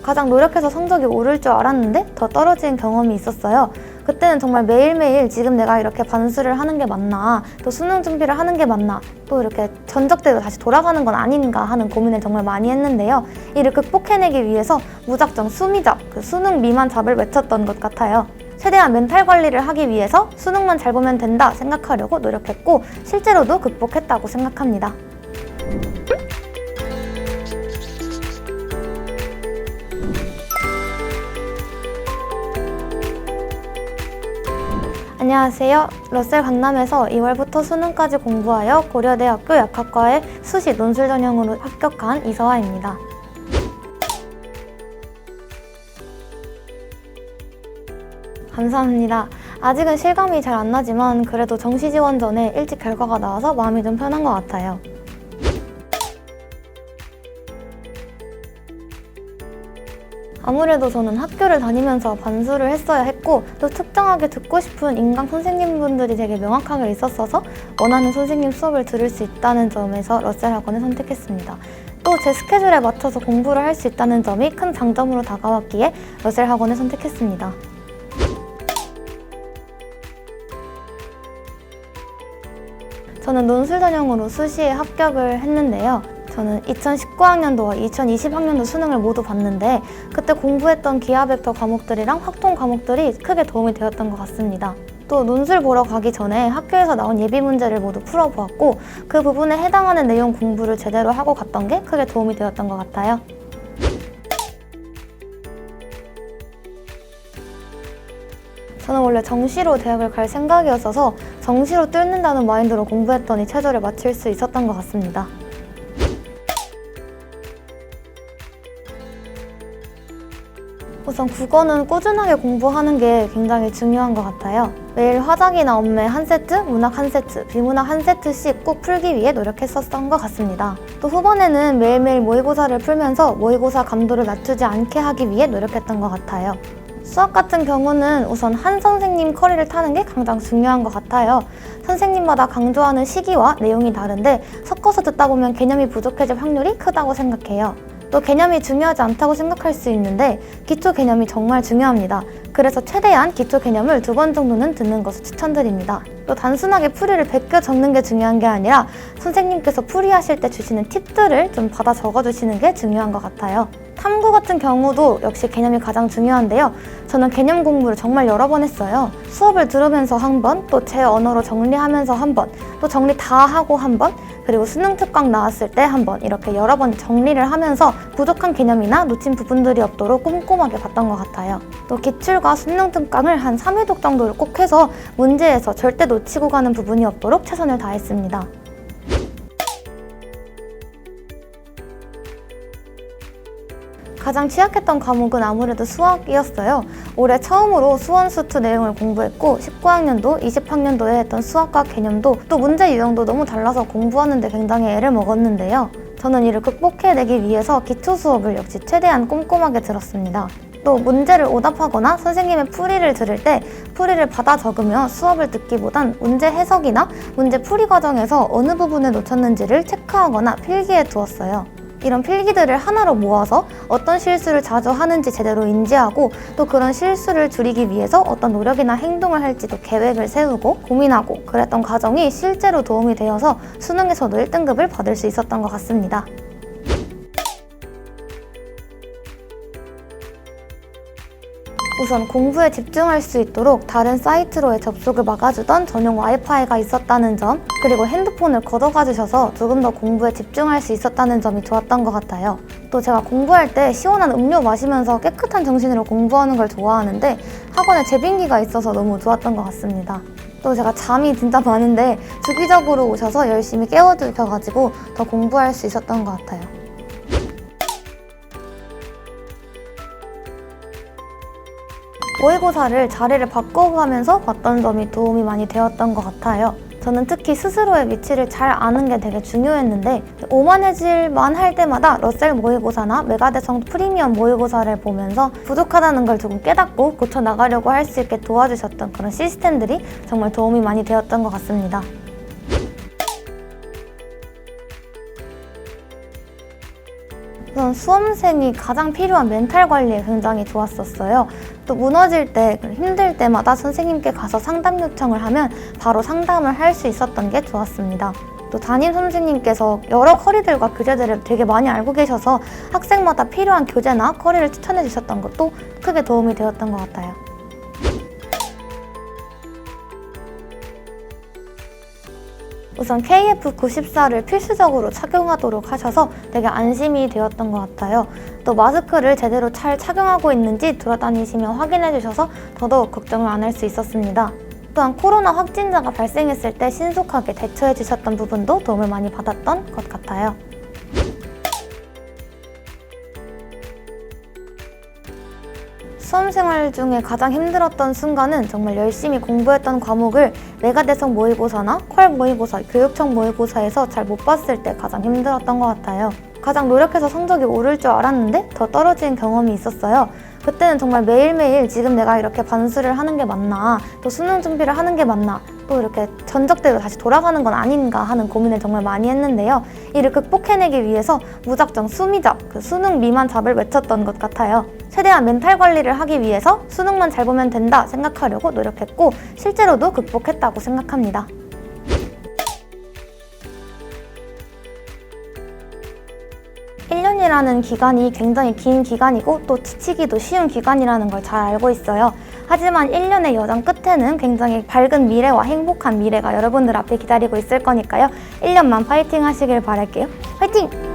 가장 노력해서 성적이 오를 줄 알았는데 더 떨어진 경험이 있었어요. 그때는 정말 매일매일 지금 내가 이렇게 반수를 하는 게 맞나, 또 수능 준비를 하는 게 맞나, 또 이렇게 전적대로 다시 돌아가는 건 아닌가 하는 고민을 정말 많이 했는데요. 이를 극복해내기 위해서 무작정 수미잡, 수능 미만 잡을 외쳤던 것 같아요. 최대한 멘탈 관리를 하기 위해서 수능만 잘 보면 된다 생각하려고 노력했고 실제로도 극복했다고 생각합니다. 안녕하세요. 러셀 강남에서 2월부터 수능까지 공부하여 고려대학교 약학과에 수시 논술 전형으로 합격한 이서아입니다. 감사합니다. 아직은 실감이 잘 안 나지만 그래도 정시 지원 전에 일찍 결과가 나와서 마음이 좀 편한 것 같아요. 아무래도 저는 학교를 다니면서 반수를 했어야 했고 또 특정하게 듣고 싶은 인강 선생님분들이 되게 명확하게 있었어서 원하는 선생님 수업을 들을 수 있다는 점에서 러셀 학원을 선택했습니다. 또 제 스케줄에 맞춰서 공부를 할 수 있다는 점이 큰 장점으로 다가왔기에 러셀 학원을 선택했습니다. 저는 논술 전형으로 수시에 합격을 했는데요. 저는 2019학년도와 2020학년도 수능을 모두 봤는데 그때 공부했던 기하벡터 과목들이랑 확통 과목들이 크게 도움이 되었던 것 같습니다. 또 논술 보러 가기 전에 학교에서 나온 예비 문제를 모두 풀어보았고 그 부분에 해당하는 내용 공부를 제대로 하고 갔던 게 크게 도움이 되었던 것 같아요. 저는 원래 정시로 대학을 갈 생각이었어서 정시로 뚫는다는 마인드로 공부했더니 최저를 마칠 수 있었던 것 같습니다. 우선 국어는 꾸준하게 공부하는 게 굉장히 중요한 것 같아요. 매일 화작이나 엄매 한 세트, 문학 한 세트, 비문학 한 세트씩 꼭 풀기 위해 노력했었던 것 같습니다. 또 후반에는 매일매일 모의고사를 풀면서 모의고사 감도를 낮추지 않게 하기 위해 노력했던 것 같아요. 수학 같은 경우는 우선 한 선생님 커리를 타는 게 가장 중요한 것 같아요. 선생님마다 강조하는 시기와 내용이 다른데 섞어서 듣다 보면 개념이 부족해질 확률이 크다고 생각해요. 또 개념이 중요하지 않다고 생각할 수 있는데 기초 개념이 정말 중요합니다. 그래서 최대한 기초 개념을 2번 정도는 듣는 것을 추천드립니다. 또 단순하게 풀이를 베껴 적는 게 중요한 게 아니라 선생님께서 풀이하실 때 주시는 팁들을 좀 받아 적어주시는 게 중요한 것 같아요. 탐구 같은 경우도 역시 개념이 가장 중요한데요. 저는 개념 공부를 정말 여러 번 했어요. 수업을 들으면서 한 번, 또 제 언어로 정리하면서 한 번, 또 정리 다 하고 한 번, 그리고 수능 특강 나왔을 때 한 번 이렇게 여러 번 정리를 하면서 부족한 개념이나 놓친 부분들이 없도록 꼼꼼하게 봤던 것 같아요. 또 기출과 수능 특강을 한 3회독 정도를 꼭 해서 문제에서 절대 놓치고 가는 부분이 없도록 최선을 다했습니다. 가장 취약했던 과목은 아무래도 수학이었어요. 올해 처음으로 수원수투 내용을 공부했고 19학년도, 20학년도에 했던 수학과 개념도 또 문제 유형도 너무 달라서 공부하는데 굉장히 애를 먹었는데요. 저는 이를 극복해내기 위해서 기초 수업을 역시 최대한 꼼꼼하게 들었습니다. 또 문제를 오답하거나 선생님의 풀이를 들을 때 풀이를 받아 적으며 수업을 듣기보단 문제 해석이나 문제 풀이 과정에서 어느 부분을 놓쳤는지를 체크하거나 필기해 두었어요. 이런 필기들을 하나로 모아서 어떤 실수를 자주 하는지 제대로 인지하고 또 그런 실수를 줄이기 위해서 어떤 노력이나 행동을 할지도 계획을 세우고 고민하고 그랬던 과정이 실제로 도움이 되어서 수능에서도 1등급을 받을 수 있었던 것 같습니다. 우선 공부에 집중할 수 있도록 다른 사이트로의 접속을 막아주던 전용 와이파이가 있었다는 점, 그리고 핸드폰을 걷어가 주셔서 조금 더 공부에 집중할 수 있었다는 점이 좋았던 것 같아요. 또 제가 공부할 때 시원한 음료 마시면서 깨끗한 정신으로 공부하는 걸 좋아하는데 학원에 제빙기가 있어서 너무 좋았던 것 같습니다. 또 제가 잠이 진짜 많은데 주기적으로 오셔서 열심히 깨워주셔가지고 더 공부할 수 있었던 것 같아요. 모의고사를 자리를 바꿔가면서 봤던 점이 도움이 많이 되었던 것 같아요. 저는 특히 스스로의 위치를 잘 아는 게 되게 중요했는데 오만해질만 할 때마다 러셀 모의고사나 메가대성 프리미엄 모의고사를 보면서 부족하다는 걸 조금 깨닫고 고쳐나가려고 할 수 있게 도와주셨던 그런 시스템들이 정말 도움이 많이 되었던 것 같습니다. 우선 수험생이 가장 필요한 멘탈 관리에 굉장히 좋았었어요. 또 무너질 때, 힘들 때마다 선생님께 가서 상담 요청을 하면 바로 상담을 할 수 있었던 게 좋았습니다. 또 담임 선생님께서 여러 커리들과 교재들을 되게 많이 알고 계셔서 학생마다 필요한 교재나 커리를 추천해 주셨던 것도 크게 도움이 되었던 것 같아요. 우선 KF94를 필수적으로 착용하도록 하셔서 되게 안심이 되었던 것 같아요. 또 마스크를 제대로 잘 착용하고 있는지 돌아다니시며 확인해 주셔서 더더욱 걱정을 안 할 수 있었습니다. 또한 코로나 확진자가 발생했을 때 신속하게 대처해 주셨던 부분도 도움을 많이 받았던 것 같아요. 수험생활 중에 가장 힘들었던 순간은 정말 열심히 공부했던 과목을 메가대성 모의고사나 퀄 모의고사, 교육청 모의고사에서 잘 못 봤을 때 가장 힘들었던 것 같아요. 가장 노력해서 성적이 오를 줄 알았는데 더 떨어진 경험이 있었어요. 그때는 정말 매일매일 지금 내가 이렇게 반수를 하는 게 맞나, 또 수능 준비를 하는 게 맞나, 또 이렇게 전적대로 다시 돌아가는 건 아닌가 하는 고민을 정말 많이 했는데요. 이를 극복해내기 위해서 무작정 수미잡, 수능 미만 잡을 외쳤던 것 같아요. 최대한 멘탈 관리를 하기 위해서 수능만 잘 보면 된다 생각하려고 노력했고 실제로도 극복했다고 생각합니다. (1년이라는) 기간이 굉장히 긴 기간이고 또 지치기도 쉬운 기간이라는 걸 잘 알고 있어요. 하지만 1년의 여정 끝에는 굉장히 밝은 미래와 행복한 미래가 여러분들 앞에 기다리고 있을 거니까요. 1년만 파이팅 하시길 바랄게요. 파이팅!